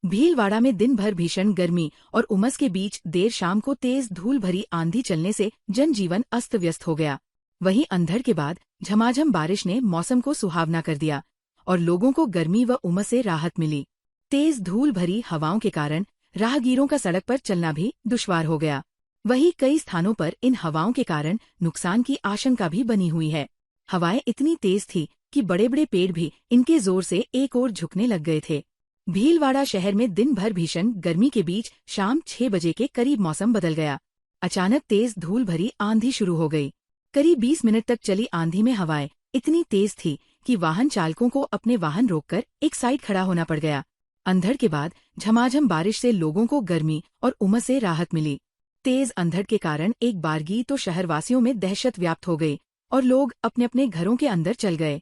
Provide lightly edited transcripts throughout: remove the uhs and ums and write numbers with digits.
भीलवाड़ा में दिन भर भीषण गर्मी और उमस के बीच देर शाम को तेज धूल भरी आंधी चलने से जनजीवन अस्त व्यस्त हो गया। वहीं अंधड़ के बाद झमाझम बारिश ने मौसम को सुहावना कर दिया और लोगों को गर्मी व उमस से राहत मिली। तेज धूल भरी हवाओं के कारण राहगीरों का सड़क पर चलना भी दुश्वार हो गया। वहीं कई स्थानों पर इन हवाओं के कारण नुकसान की आशंका भी बनी हुई है। हवाएं इतनी तेज थी कि बड़े बड़े पेड़ भी इनके जोर से एक ओर झुकने लग गए थे। भीलवाड़ा शहर में दिन भर भीषण गर्मी के बीच शाम 6 बजे के करीब मौसम बदल गया। अचानक तेज धूल भरी आंधी शुरू हो गई। करीब 20 मिनट तक चली आंधी में हवाएं इतनी तेज थी कि वाहन चालकों को अपने वाहन रोककर एक साइड खड़ा होना पड़ गया। अंधड़ के बाद झमाझम बारिश से लोगों को गर्मी और उमस से राहत मिली। तेज अंधड़ के कारण एक बारगी तो शहरवासियों में दहशत व्याप्त हो गई और लोग अपने अपने घरों के अंदर चल गए।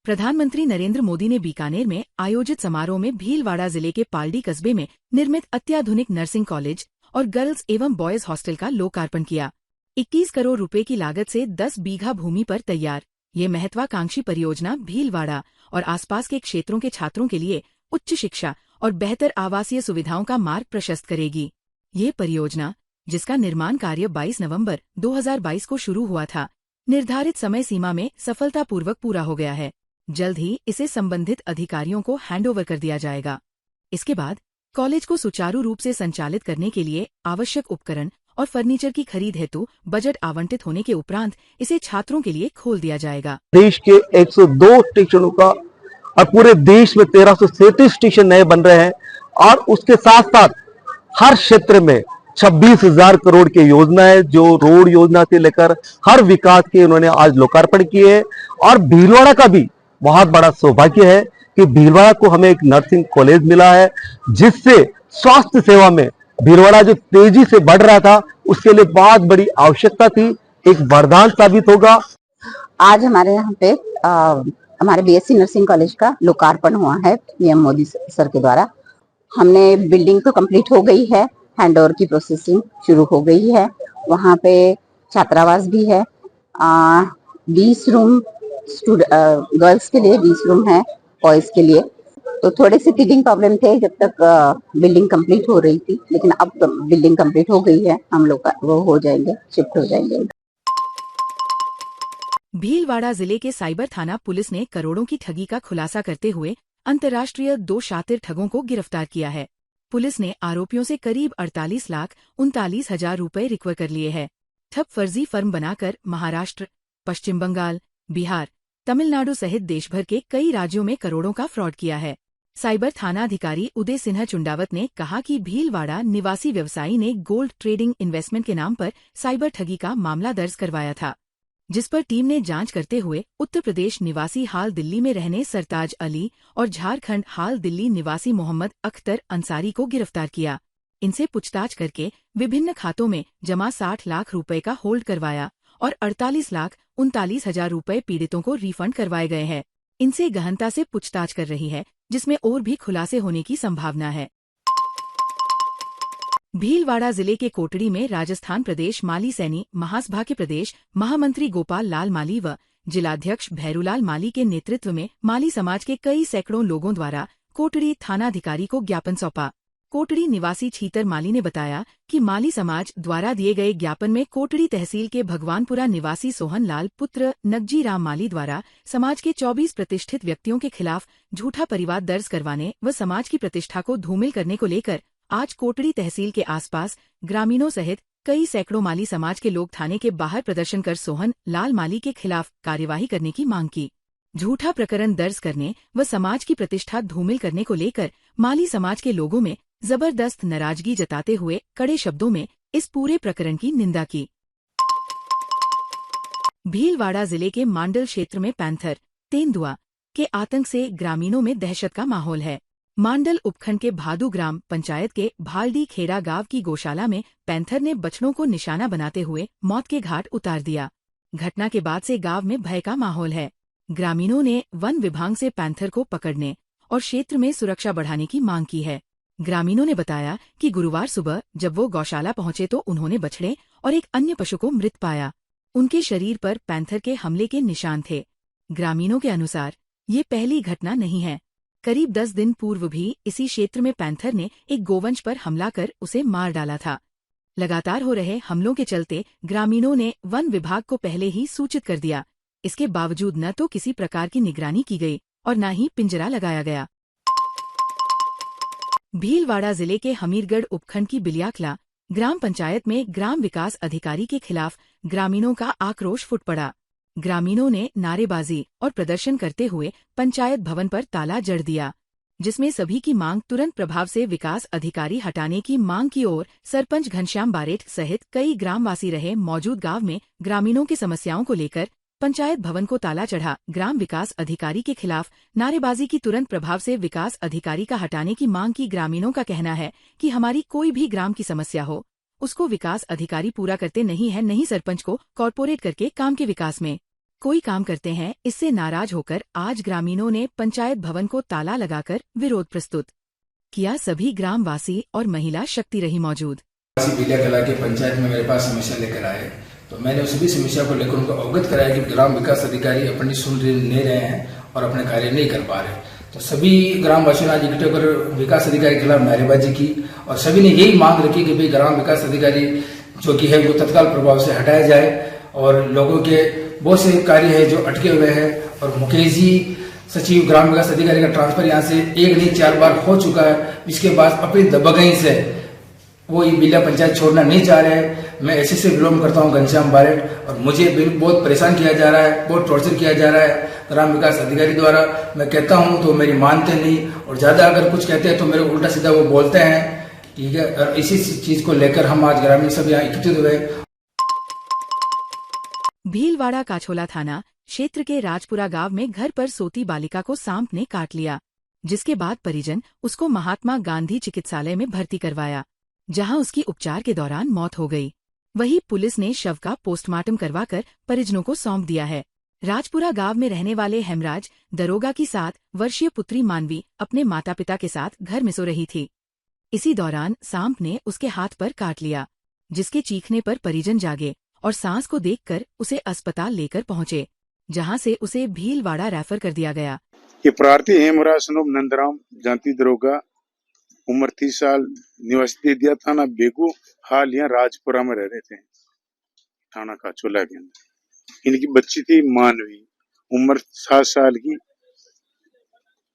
प्रधानमंत्री नरेंद्र मोदी ने बीकानेर में आयोजित समारोह में भीलवाड़ा जिले के पालड़ी कस्बे में निर्मित अत्याधुनिक नर्सिंग कॉलेज और गर्ल्स एवं बॉयज हॉस्टल का लोकार्पण किया। 21 करोड़ रुपए की लागत से 10 बीघा भूमि पर तैयार ये महत्वाकांक्षी परियोजना भीलवाड़ा और आसपास के क्षेत्रों के छात्रों के लिए उच्च शिक्षा और बेहतर आवासीय सुविधाओं का मार्ग प्रशस्त करेगी। ये परियोजना, जिसका निर्माण कार्य 22 नवंबर 2022 को शुरू हुआ था, निर्धारित समय सीमा में सफलतापूर्वक पूरा हो गया है। जल्द ही इसे संबंधित अधिकारियों को हैंडओवर कर दिया जाएगा। इसके बाद कॉलेज को सुचारू रूप से संचालित करने के लिए आवश्यक उपकरण और फर्नीचर की खरीद हेतु बजट आवंटित होने के उपरांत इसे छात्रों के लिए खोल दिया जाएगा। देश के 102 स्टेशनों का और पूरे देश में 1337 स्टेशन नए बन रहे हैं और उसके साथ साथ हर क्षेत्र में 26,000 करोड़ की योजनाएं, जो रोड योजना से लेकर हर विकास के उन्होंने आज लोकार्पण किए। और भीलवाड़ा का भी बहुत बड़ा सौभाग्य है कि भीलवाड़ा को हमें एक नर्सिंग कॉलेज मिला है, जिससे स्वास्थ्य सेवा में भीलवाड़ा जो तेजी से बढ़ रहा था उसके लिए बहुत बड़ी आवश्यकता थी, एक वरदान साबित होगा। आज हमारे यहाँ पे हमारे बीएससी नर्सिंग कॉलेज का लोकार्पण हुआ है पीएम मोदी सर के द्वारा। हमने बिल्डिंग तो कंप्लीट हो गई है, हैंडओवर की प्रोसेसिंग शुरू हो गई है। वहाँ पे छात्रावास भी है, 20 रूम गर्ल्स के लिए, 20 रूम है बॉयज के लिए। तो थोड़े से टीडिंग प्रॉब्लम थे जब तक बिल्डिंग कंप्लीट हो रही थी, लेकिन अब बिल्डिंग कंप्लीट हो गई है, हम लोग वो हो जाएंगे, शिफ्ट हो जाएंगे। भीलवाड़ा जिले के साइबर थाना पुलिस ने करोड़ों की ठगी का खुलासा करते हुए अंतर्राष्ट्रीय 2 शातिर ठगों को गिरफ्तार किया है। पुलिस ने आरोपियों से करीब 48,39,000 रुपए रिकवर कर लिए हैं। ठग फर्जी फर्म बनाकर महाराष्ट्र, पश्चिम बंगाल, बिहार, तमिलनाडु सहित देशभर के कई राज्यों में करोड़ों का फ्रॉड किया है। साइबर थानाधिकारी उदय सिन्हा चुंडावत ने कहा कि भीलवाड़ा निवासी व्यवसायी ने गोल्ड ट्रेडिंग इन्वेस्टमेंट के नाम पर साइबर ठगी का मामला दर्ज करवाया था, जिस पर टीम ने जांच करते हुए उत्तर प्रदेश निवासी हाल दिल्ली में रहने सरताज अली और झारखंड हाल दिल्ली निवासी मोहम्मद अख्तर अंसारी को गिरफ्तार किया। इनसे पूछताछ करके विभिन्न खातों में जमा 60 लाख रुपए का होल्ड करवाया और 48,39,000 रुपए पीड़ितों को रिफंड करवाए गए हैं। इनसे गहनता से पूछताछ कर रही है, जिसमें और भी खुलासे होने की संभावना है। भीलवाड़ा जिले के कोटड़ी में राजस्थान प्रदेश माली सैनी महासभा के प्रदेश महामंत्री गोपाल लाल माली व जिलाध्यक्ष भैरूलाल माली के नेतृत्व में माली समाज के कई सैकड़ों लोगों द्वारा कोटड़ी थानाधिकारी को ज्ञापन सौंपा। कोटड़ी निवासी छीतर माली ने बताया कि माली समाज द्वारा दिए गए ज्ञापन में कोटड़ी तहसील के भगवानपुरा निवासी सोहन लाल पुत्र नगजी राम माली द्वारा समाज के 24 प्रतिष्ठित व्यक्तियों के खिलाफ झूठा परिवाद दर्ज करवाने व समाज की प्रतिष्ठा को धूमिल करने को लेकर आज कोटड़ी तहसील के आसपास ग्रामीणों सहित कई सैकड़ों माली समाज के लोग थाने के बाहर प्रदर्शन कर सोहन लाल माली के खिलाफ कार्यवाही करने की मांग की। झूठा प्रकरण दर्ज करने व समाज की प्रतिष्ठा धूमिल करने को लेकर माली समाज के लोगों में जबरदस्त नाराजगी जताते हुए कड़े शब्दों में इस पूरे प्रकरण की निंदा की। भीलवाड़ा जिले के मांडल क्षेत्र में पैंथर, तेंदुआ के आतंक से ग्रामीणों में दहशत का माहौल है। मांडल उपखंड के भादू ग्राम पंचायत के भालडी खेड़ा गांव की गौशाला में पैंथर ने बछड़ों को निशाना बनाते हुए मौत के घाट उतार दिया। घटना के बाद से गांव में भय का माहौल है। ग्रामीणों ने वन विभाग से पैंथर को पकड़ने और क्षेत्र में सुरक्षा बढ़ाने की मांग की है। ग्रामीणों ने बताया कि गुरुवार सुबह जब वो गौशाला पहुंचे तो उन्होंने बछड़े और एक अन्य पशु को मृत पाया। उनके शरीर पर पैंथर के हमले के निशान थे। ग्रामीणों के अनुसार ये पहली घटना नहीं है। करीब 10 दिन पूर्व भी इसी क्षेत्र में पैंथर ने एक गोवंश पर हमला कर उसे मार डाला था। लगातार हो रहे हमलों के चलते ग्रामीणों ने वन विभाग को पहले ही सूचित कर दिया। इसके बावजूद न तो किसी प्रकार की निगरानी की गई और न ही पिंजरा लगाया गया। भीलवाड़ा जिले के हमीरगढ़ उपखंड की बिलियाखला ग्राम पंचायत में ग्राम विकास अधिकारी के खिलाफ ग्रामीणों का आक्रोश फूट पड़ा। ग्रामीणों ने नारेबाजी और प्रदर्शन करते हुए पंचायत भवन पर ताला जड़ दिया, जिसमें सभी की मांग तुरंत प्रभाव से विकास अधिकारी हटाने की मांग की ओर सरपंच घनश्याम बारेठ सहित कई ग्रामवासी रहे मौजूद गांव में ग्रामीणों की समस्याओं को लेकर पंचायत भवन को ताला चढ़ा। ग्राम विकास अधिकारी के खिलाफ नारेबाजी की तुरंत प्रभाव से विकास अधिकारी का हटाने की मांग की। ग्रामीणों का कहना है कि हमारी कोई भी ग्राम की समस्या हो उसको विकास अधिकारी पूरा करते नहीं है, नहीं सरपंच को कॉर्पोरेट करके काम के विकास में कोई काम करते हैं। इससे नाराज होकर आज ग्रामीणों ने पंचायत भवन को ताला लगाकर विरोध प्रस्तुत किया। सभी ग्रामवासी और महिला शक्ति रही मौजूद। बिलियाखला के पंचायत में मेरे पास समस्या लेकर आए तो मैंने उस भी समस्या को लेकर उनको अवगत कराया कि ग्राम विकास अधिकारी अपनी सुन नहीं रहे हैं और अपने कार्य नहीं कर पा रहे। तो सभी ग्रामवासियों ने आज इकट्ठे होकर विकास अधिकारी के खिलाफ नारेबाजी की और सभी ने यही मांग रखी कि भाई ग्राम विकास अधिकारी जो कि है वो तत्काल प्रभाव से हटाया जाए और लोगों के बहुत से कार्य है जो अटके हुए हैं। और मुकेश जी सचिव ग्राम विकास अधिकारी का ट्रांसफर यहाँ से 1 नहीं 4 बार हो चुका है। इसके बाद अपनी दबंगई से वो ये बिलिया पंचायत छोड़ना नहीं चाह रहे। मैं ऐसे से विरोध करता हूँ घनश्याम बारेठ और मुझे बहुत परेशान किया जा रहा है, बहुत टॉर्चर किया जा रहा है ग्राम विकास अधिकारी द्वारा। मैं कहता हूँ तो मेरी मानते नहीं और ज्यादा अगर कुछ कहते हैं तो मेरे उल्टा सीधा वो बोलते हैं, ठीक है। और इसी चीज को लेकर हम आज ग्रामीण सब यहाँ एकत्रित हुए। भीलवाड़ा काछोला थाना क्षेत्र के राजपुरा गांव में घर पर सोती बालिका को सांप ने काट लिया, जिसके बाद परिजन उसको महात्मा गांधी चिकित्सालय में भर्ती करवाया, जहां उसकी उपचार के दौरान मौत हो गई। वहीं पुलिस ने शव का पोस्टमार्टम करवाकर परिजनों को सौंप दिया है। राजपुरा गांव में रहने वाले हेमराज दरोगा की 7 वर्षीय पुत्री मानवी अपने माता पिता के साथ घर में सो रही थी। इसी दौरान सांप ने उसके हाथ पर काट लिया, जिसके चीखने पर परिजन जागे और सांस को देखकर उसे अस्पताल लेकर पहुंचे, जहां से उसे भीलवाड़ा रेफर कर दिया गया। ये प्रार्थी हेमराज सनोब नंदराम जांती दरोगा, उम्र 30 साल, निवासी दिया थाना बेगू, हाल यहाँ राजपुरा में रह रहे थे, थाना काछोला के अंदर। इनकी बच्ची थी मानवी, उम्र 7 साल की।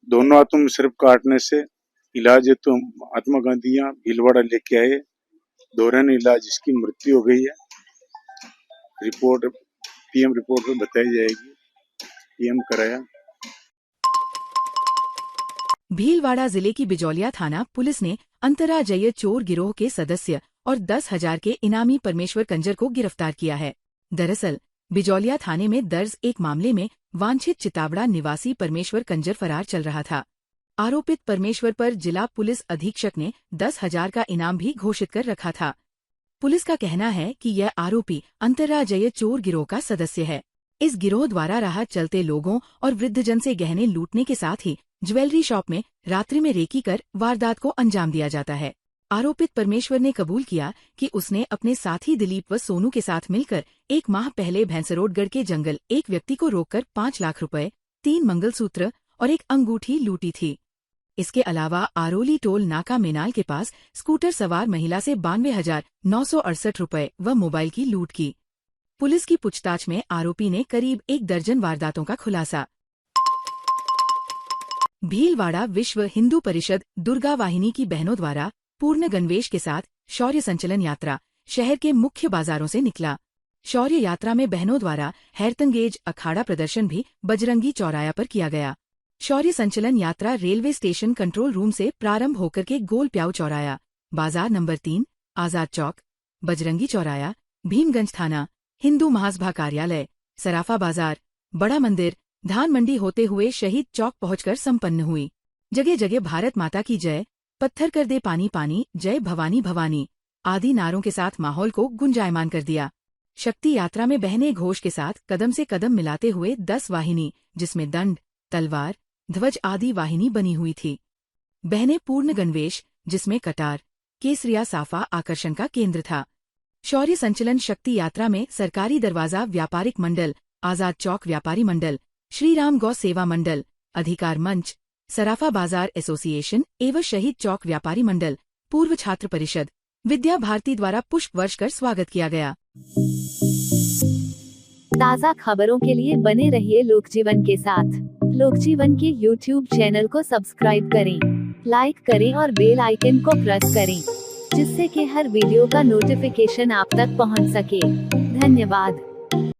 दोनों हाथों में सिर्फ काटने से इलाज है तो महात्मा गांधी यहाँ भीलवाड़ा लेके आए। दौरान इलाज इसकी मृत्यु हो गई है। रिपोर्ट पीएम रिपोर्ट में बताई जाएगी। पीएम कराया। भीलवाड़ा जिले की बिजौलिया थाना पुलिस ने अंतर्राज्यीय चोर गिरोह के सदस्य और 10,000 के इनामी परमेश्वर कंजर को गिरफ्तार किया है। दरअसल बिजौलिया थाने में दर्ज एक मामले में वांछित चितावड़ा निवासी परमेश्वर कंजर फरार चल रहा था। आरोपित परमेश्वर पर जिला पुलिस अधीक्षक ने 10,000 का इनाम भी घोषित कर रखा था। पुलिस का कहना है कि यह आरोपी अंतर्राज्यीय चोर गिरोह का सदस्य है। इस गिरोह द्वारा राह चलते लोगों और वृद्धजन से गहने लूटने के साथ ही ज्वेलरी शॉप में रात्रि में रेकी कर वारदात को अंजाम दिया जाता है। आरोपित परमेश्वर ने कबूल किया कि उसने अपने साथी दिलीप व सोनू के साथ मिलकर 1 माह पहले भैंसरोडगढ़ के जंगल एक व्यक्ति को रोककर 5 लाख रुपए, 3 मंगलसूत्र और 1 अंगूठी लूटी थी। इसके अलावा आरोली टोल नाका मेनाल के पास स्कूटर सवार महिला से 92,968 रुपए व मोबाइल की लूट की। पुलिस की पूछताछ में आरोपी ने करीब 1 दर्जन वारदातों का खुलासा। भीलवाड़ा विश्व हिंदू परिषद दुर्गा वाहिनी की बहनों द्वारा पूर्ण गणवेश के साथ शौर्य संचलन यात्रा शहर के मुख्य बाजारों से निकला। शौर्य यात्रा में बहनों द्वारा हैरतंगेज अखाड़ा प्रदर्शन भी बजरंगी चौराया पर किया गया। शौर्य संचलन यात्रा रेलवे स्टेशन कंट्रोल रूम से प्रारंभ होकर के गोल प्याऊ चौराया, बाजार नंबर 3, आजाद चौक, बजरंगी चौराया, भीमगंज थाना, हिंदू महासभा कार्यालय, सराफा बाजार, बड़ा मंदिर, धान मंडी होते हुए शहीद चौक पहुंचकर संपन्न हुई। जगह जगह भारत माता की जय, पत्थर कर दे पानी पानी, जय भवानी भवानी आदि नारों के साथ माहौल को गुंजायमान कर दिया। शक्ति यात्रा में बहनें घोष के साथ कदम से कदम मिलाते हुए 10 वाहिनी, जिसमें दंड, तलवार, ध्वज आदि वाहिनी बनी हुई थी। बहनें पूर्ण गणवेश, जिसमें कटार, केसरिया साफा आकर्षण का केंद्र था। शौर्य संचलन शक्ति यात्रा में सरकारी दरवाजा व्यापारिक मंडल, आजाद चौक व्यापारी मंडल, श्री राम गौ सेवा मंडल, अधिकार मंच, सराफा बाजार एसोसिएशन एवं शहीद चौक व्यापारी मंडल, पूर्व छात्र परिषद, विद्या भारती द्वारा पुष्प वर्ष कर स्वागत किया गया। ताज़ा खबरों के लिए बने रहिए लोकजीवन के साथ। लोकजीवन के YouTube चैनल को सब्सक्राइब करें, लाइक करें और बेल आइकन को प्रेस करें, जिससे कि हर वीडियो का नोटिफिकेशन आप तक पहुंच सके। धन्यवाद।